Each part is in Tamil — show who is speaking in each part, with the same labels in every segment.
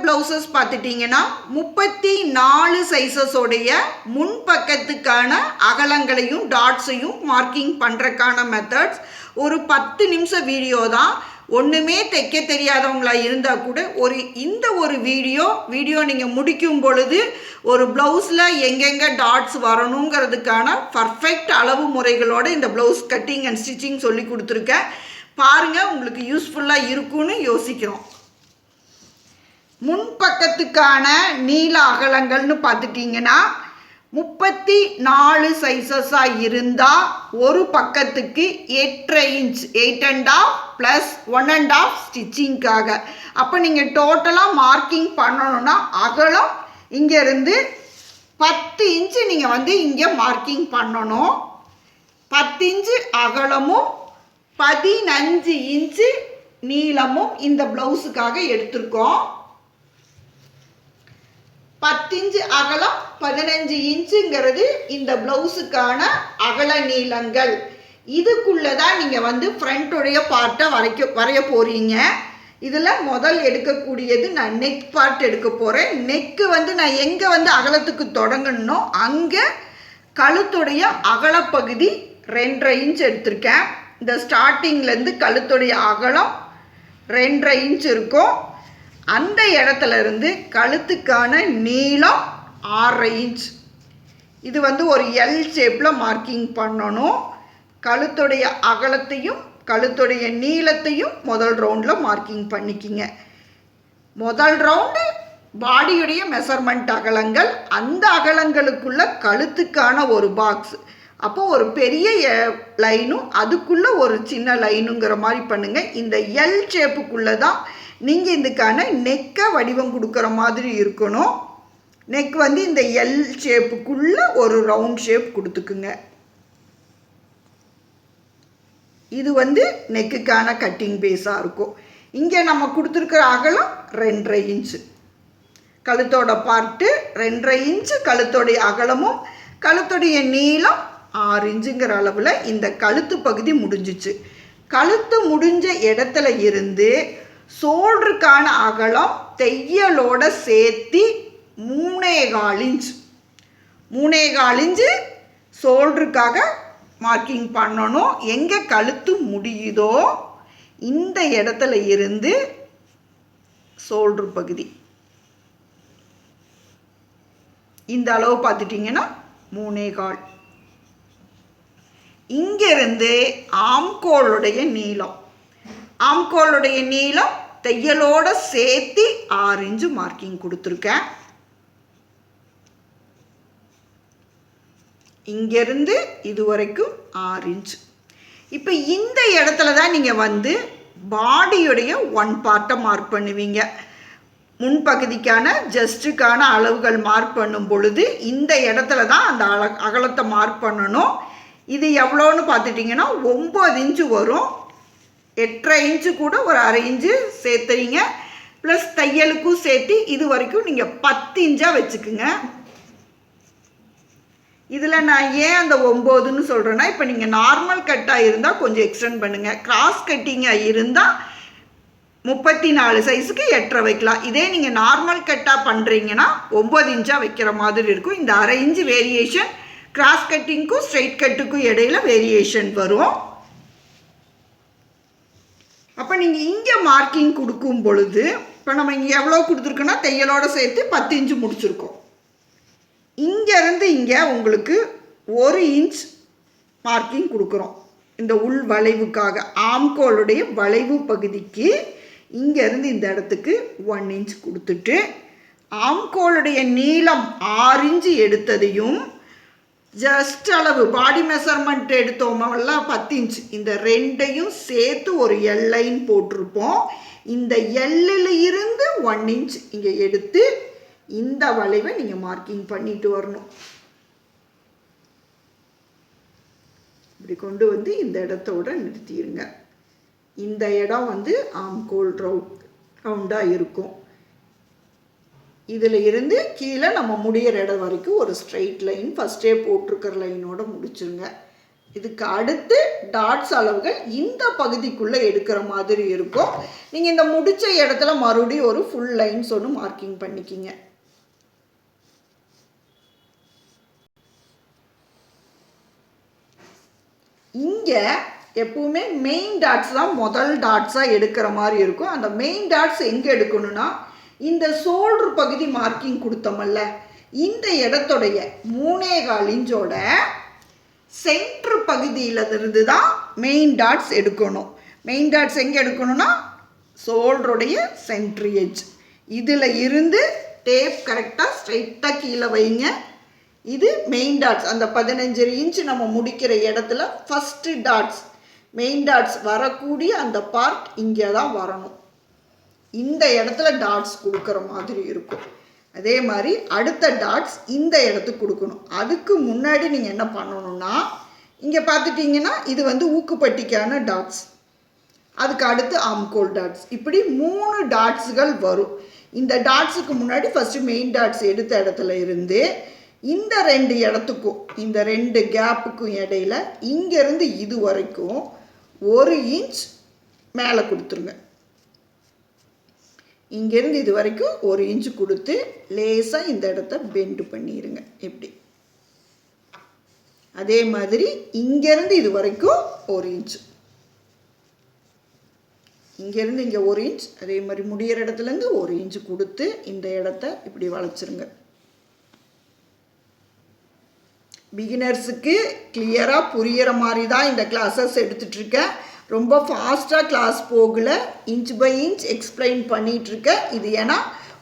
Speaker 1: ப்ளவுசஸ் பார்த்துட்டிங்கன்னா 34 சைஸஸோடைய முன்பக்கத்துக்கான அகலங்களையும் டாட்ஸையும் மார்க்கிங் பண்ணுறக்கான மெத்தட்ஸ். ஒரு 10 நிமிஷம் வீடியோ தான். ஒன்றுமே தைக்க தெரியாதவங்களா இருந்தால் கூட இந்த ஒரு வீடியோ நீங்கள் முடிக்கும் பொழுது ஒரு ப்ளவுஸில் எங்கெங்கே டாட்ஸ் வரணுங்கிறதுக்கான பர்ஃபெக்ட் அளவு முறைகளோடு இந்த ப்ளவுஸ் கட்டிங் அண்ட் ஸ்டிச்சிங் சொல்லி கொடுத்துருக்கேன். பாருங்கள், உங்களுக்கு யூஸ்ஃபுல்லாக இருக்குன்னு யோசிக்கிறோம். முன்பக்கத்துக்கான நீள அகலங்கள்னு பார்த்துட்டிங்கன்னா 34 சைஸஸாக இருந்தால் ஒரு பக்கத்துக்கு 8.5 இன்ச் 8.5 ப்ளஸ் 1.5 ஸ்டிச்சிங்காக. அப்போ நீங்கள் டோட்டலாக மார்க்கிங் பண்ணணுன்னா அகலம் இங்கேருந்து 10 இன்ச்சு நீங்கள் இங்கே மார்க்கிங் பண்ணணும். 10 இன்ச்சு அகலமும் 15 இன்ச்சு நீளமும் இந்த ப்ளவுஸுக்காக எடுத்திருக்கோம். 10 இன்ச்சு அகலம் 15 இன்ச்சுங்கிறது இந்த ப்ளவுஸுக்கான அகல நீளங்கள். இதுக்குள்ளே தான் நீங்கள் ஃப்ரண்ட்டுடைய பார்ட்டை வரைய போகிறீங்க. இதில் முதல் எடுக்கக்கூடியது நான் நெக் பார்ட் எடுக்க போகிறேன். நெக்கு நான் எங்கே அகலத்துக்கு தொடங்கணும்னோ அங்கே கழுத்துடைய அகலப்பகுதி 2.5 இன்ச் எடுத்திருக்கேன். இந்த ஸ்டார்டிங்லேருந்து கழுத்துடைய அகலம் 2.5 இன்ச் இருக்கும். அந்த இடத்துல இருந்து கழுத்துக்கான நீளம் 6.5 இன்ச். இது ஒரு எல் ஷேப்பில் மார்க்கிங் பண்ணணும். கழுத்துடைய அகலத்தையும் கழுத்துடைய நீளத்தையும் முதல் ரவுண்டில் மார்க்கிங் பண்ணிக்கிங்க. முதல் ரவுண்டு பாடியுடைய மெஷர்மெண்ட் அகலங்கள். அந்த அகலங்களுக்குள்ள கழுத்துக்கான ஒரு பாக்ஸ். அப்போது ஒரு பெரிய லைனும் அதுக்குள்ளே ஒரு சின்ன லைனுங்கிற மாதிரி பண்ணுங்கள். இந்த எல் ஷேப்புக்குள்ளே தான் நீங்கள் இதுக்கான நெக்கை வடிவம் கொடுக்குற மாதிரி இருக்கணும். நெக் இந்த எல் ஷேப்புக்குள்ளே ஒரு ரவுண்ட் ஷேப் கொடுத்துக்குங்க. இது நெக்குக்கான கட்டிங் பேஸாக இருக்கும். இங்கே நம்ம கொடுத்துருக்கிற அகலம் 2.5 இன்ச்சு. கழுத்தோட பார்ட்டு 2.5 இன்ச்சு கழுத்தோடைய அகலமும் கழுத்துடைய நீளம் 6 இன்ச்சுங்கிற அளவில் இந்த கழுத்து பகுதி முடிஞ்சிச்சு. கழுத்து முடிஞ்ச இடத்துல இருந்து ஷோல்டருக்கான அகலம் தையலோட சேர்த்து 3.25 இன்ச் 3.25 இன்ச்சு ஷோல்டருக்காக மார்க்கிங் பண்ணணும். எங்கே கழுத்து முடியுதோ இந்த இடத்துல இருந்து ஷோல்டர் பகுதி இந்த அளவு பார்த்துட்டிங்கன்னா 3.25. இங்கிருந்து ஆம்கோளுடைய நீளம் தையலோட சேர்த்து 6 இன்ச்சு மார்க்கிங் கொடுத்துருக்கேன். இங்கேருந்து இது வரைக்கும் 6 இன்ச். இப்போ இந்த இடத்துல தான் நீங்கள் பாடியுடைய ஒன் பார்ட்டை மார்க் பண்ணுவீங்க. முன்பகுதிக்கான ஜஸ்ட்டுக்கான அளவுகள் மார்க் பண்ணும் பொழுது இந்த இடத்துல தான் அந்த அகலத்தை மார்க் பண்ணணும். இது எவ்வளோன்னு பார்த்துட்டிங்கன்னா 9 இன்ச்சு வரும். 8.5 இன்ச்சு கூட ஒரு 1/2 இன்ச்சு சேர்த்துறீங்க. ப்ளஸ் தையலுக்கும் சேர்த்து இது வரைக்கும் நீங்கள் 10 இன்ச்சாக வச்சுக்குங்க. இதில் நான் ஏன் அந்த 9ன்னு சொல்கிறேன்னா, இப்போ நீங்கள் நார்மல் கட்டாக இருந்தால் கொஞ்சம் எக்ஸ்டெண்ட் பண்ணுங்கள். கிராஸ் கட்டிங்காக இருந்தால் 34 சைஸுக்கு 8.5 வைக்கலாம். இதே நீங்கள் நார்மல் கட்டாக பண்ணுறீங்கன்னா 9 இன்ச்சாக வைக்கிற மாதிரி இருக்கும். இந்த 1/2 இன்ச்சு வேரியேஷன் கிராஸ் கட்டிங்க்கும் ஸ்ட்ரெயிட் கட்டுக்கும் இடையில வேரியேஷன் வரும். அப்போ நீங்கள் இங்கே மார்க்கிங் கொடுக்கும் பொழுது இப்போ நம்ம இங்கே எவ்வளோ கொடுத்துருக்கோன்னா தையலோடு சேர்த்து 10 இன்ச்சு முடிச்சிருக்கோம். இங்கேருந்து இங்கே உங்களுக்கு 1 இன்ச் மார்க்கிங் கொடுக்குறோம். இந்த உள் வளைவுக்காக ஆம்கோளுடைய வளைவு பகுதிக்கு இங்கேருந்து இந்த இடத்துக்கு 1 இன்ச் கொடுத்துட்டு ஆம்கோளுடைய நீளம் 6 இன்ச்சு எடுத்ததையும் ஜஸ்ட் அளவு பாடி மெஷர்மெண்ட் எடுத்தோமல்ல 10 இன்ச் இந்த ரெண்டையும் சேர்த்து ஒரு எல் லைன் போட்டிருப்போம். இந்த எல்லில் இருந்து 1 இன்ச் இங்கே எடுத்து இந்த வளைவை நீங்கள் மார்க்கிங் பண்ணிட்டு வரணும். இப்படி கொண்டு இந்த இடத்தோட நிறுத்திடுங்க. இந்த இடம் ஆம்கோல் ரவுண்டாக இருக்கும். இதில் இருந்து கீழே நம்ம முடிகிற இடம் வரைக்கும் ஒரு ஸ்ட்ரெயிட் லைன் ஃபஸ்ட்டே போட்டிருக்கிற லைனோட முடிச்சுருங்க. இதுக்கு அடுத்து டாட்ஸ் அளவுகள் இந்த பகுதிக்குள்ளே எடுக்கிற மாதிரி இருக்கும். நீங்கள் இந்த முடிச்ச இடத்துல மறுபடியும் ஒரு ஃபுல் லைன்ஸ் ஒன்று மார்க்கிங் பண்ணிக்கிங்க. இங்கே எப்பவுமே மெயின் டாட்ஸ் தான் முதல் டாட்ஸாக எடுக்கிற மாதிரி இருக்கும். அந்த மெயின் டாட்ஸ் எங்கே எடுக்கணும்னா இந்த ஷோல்டர் பகுதி மார்க்கிங் கொடுத்தோமல்ல, இந்த இடத்துடைய 3.25 இன்ச்சோட சென்ட்ரு பகுதியிலிருந்து தான் மெயின் டாட்ஸ் எடுக்கணும். மெயின் டாட்ஸ் எங்கே எடுக்கணும்னா ஷோல்டருடைய சென்ட்ரு எட்ஜ். இதில் இருந்து டேப் கரெக்டாக ஸ்ட்ரைட்டாக கீழே வைங்க. இது மெயின் டாட்ஸ். அந்த 15 இன்ச்சு நம்ம முடிக்கிற இடத்துல ஃபஸ்ட்டு டாட்ஸ், மெயின் டாட்ஸ் வரக்கூடிய அந்த பார்ட் இங்கே தான் வரணும். இந்த இடத்துல டாட்ஸ் கொடுக்குற மாதிரி இருக்கும். அதே மாதிரி அடுத்த டாட்ஸ் இந்த இடத்துக்கு கொடுக்கணும். அதுக்கு முன்னாடி நீங்கள் என்ன பண்ணணும்னா, இங்கே பார்த்துட்டிங்கன்னா இது வந்து ஊக்குப்பட்டிக்கான டாட்ஸ், அதுக்கு அடுத்து ஆம்கோல் டாட்ஸ், இப்படி 3 டாட்ஸுகள் வரும். இந்த டாட்ஸுக்கு முன்னாடி ஃபஸ்ட்டு மெயின் டாட்ஸ் எடுத்த இடத்துல இருந்து இந்த 2 இடத்துக்கும், இந்த 2 கேப்புக்கும் இடையில இங்கேருந்து இது வரைக்கும் 1 இன்ச் மேலே கொடுத்துருங்க. இங்கேருந்து இது வரைக்கும் 1 இன்ச்சு கொடுத்து லேசாக இந்த இடத்த பெண்டு பண்ணிடுங்க. இப்படி அதே மாதிரி இங்கேருந்து இது வரைக்கும் 1 இன்ச்சு, இங்கேருந்து இங்கே 1 இன்ச், அதே மாதிரி முடிகிற இடத்துலேருந்து 1 இன்ச்சு கொடுத்து இந்த இடத்த இப்படி வளைச்சிருங்க. பிகினர்ஸுக்கு கிளியராக புரிகிற மாதிரி தான் இந்த கிளாஸஸ் எடுத்துகிட்ருக்கேன். ரொம்ப ஃபாஸ்ட்டாக கிளாஸ் போகல, இன்ச் பை இன்ச் எக்ஸ்பிளைன் பண்ணிகிட்ருக்கேன். இது ஏன்னா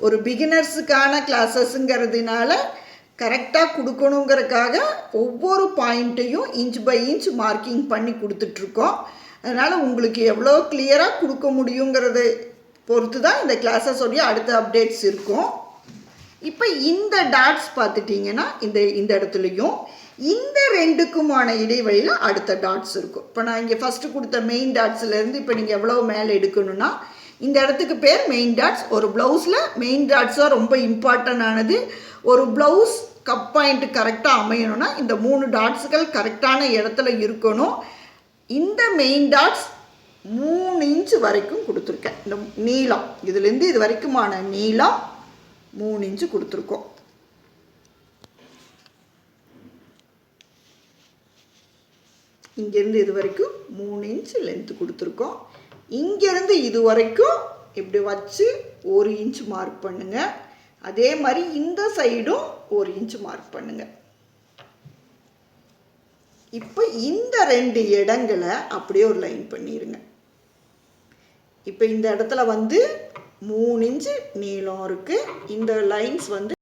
Speaker 1: ஒரு பிகினர்ஸுக்கான கிளாஸஸ்ங்கிறதுனால கரெக்டாக கொடுக்கணுங்கிறதுக்காக ஒவ்வொரு பாயிண்ட்டையும் இன்ச் பை இன்ச் மார்க்கிங் பண்ணி கொடுத்துட்ருக்கோம். அதனால் உங்களுக்கு எவ்வளோ கிளியராக கொடுக்க முடியுங்கிறத பொறுத்து தான் இந்த கிளாஸஸோடைய அடுத்த அப்டேட்ஸ் இருக்கும். இப்போ இந்த டாட்ஸ் பார்த்துட்டிங்கன்னா இந்த இடத்துலையும் இந்த 2க்குமான இடைவெளியில் அடுத்த டாட்ஸ் இருக்கும். இப்போ நான் இங்கே ஃபஸ்ட்டு கொடுத்த மெயின் டாட்ஸ்லேருந்து இப்போ நீங்கள் எவ்வளோ மேலே எடுக்கணும்னா இந்த இடத்துக்கு பேர் மெயின் டாட்ஸ். ஒரு ப்ளவுஸில் மெயின் டாட்ஸாக ரொம்ப இம்பார்ட்டன்ட் ஆனது. ஒரு ப்ளவுஸ் கப் பாயிண்ட் கரெக்டாக அமையணும்னா இந்த 3 டாட்ஸுகள் கரெக்டான இடத்துல இருக்கணும். இந்த மெயின் டாட்ஸ் 3 இன்ச்சு வரைக்கும் கொடுத்துருக்கேன். இந்த நீளம் இதுலேருந்து இது வரைக்குமான நீளம் 3 இன்ச்சு கொடுத்துருக்கோம். இங்கேருந்து இது வரைக்கும் 3 இன்ச்சு லென்த்து கொடுத்துருக்கோம். இங்கேருந்து இது வரைக்கும் இப்படி வச்சு 1 இன்ச்சு மார்க் பண்ணுங்கள். அதே மாதிரி இந்த சைடும் 1 இன்ச்சு மார்க் பண்ணுங்கள். இப்போ இந்த 2 இடங்களை அப்படியே ஒரு லைன் பண்ணிடுங்க. இப்போ இந்த இடத்துல வந்து 3 இன்ச்சு நீளம் இருக்குது. இந்த லைன்ஸ் வந்து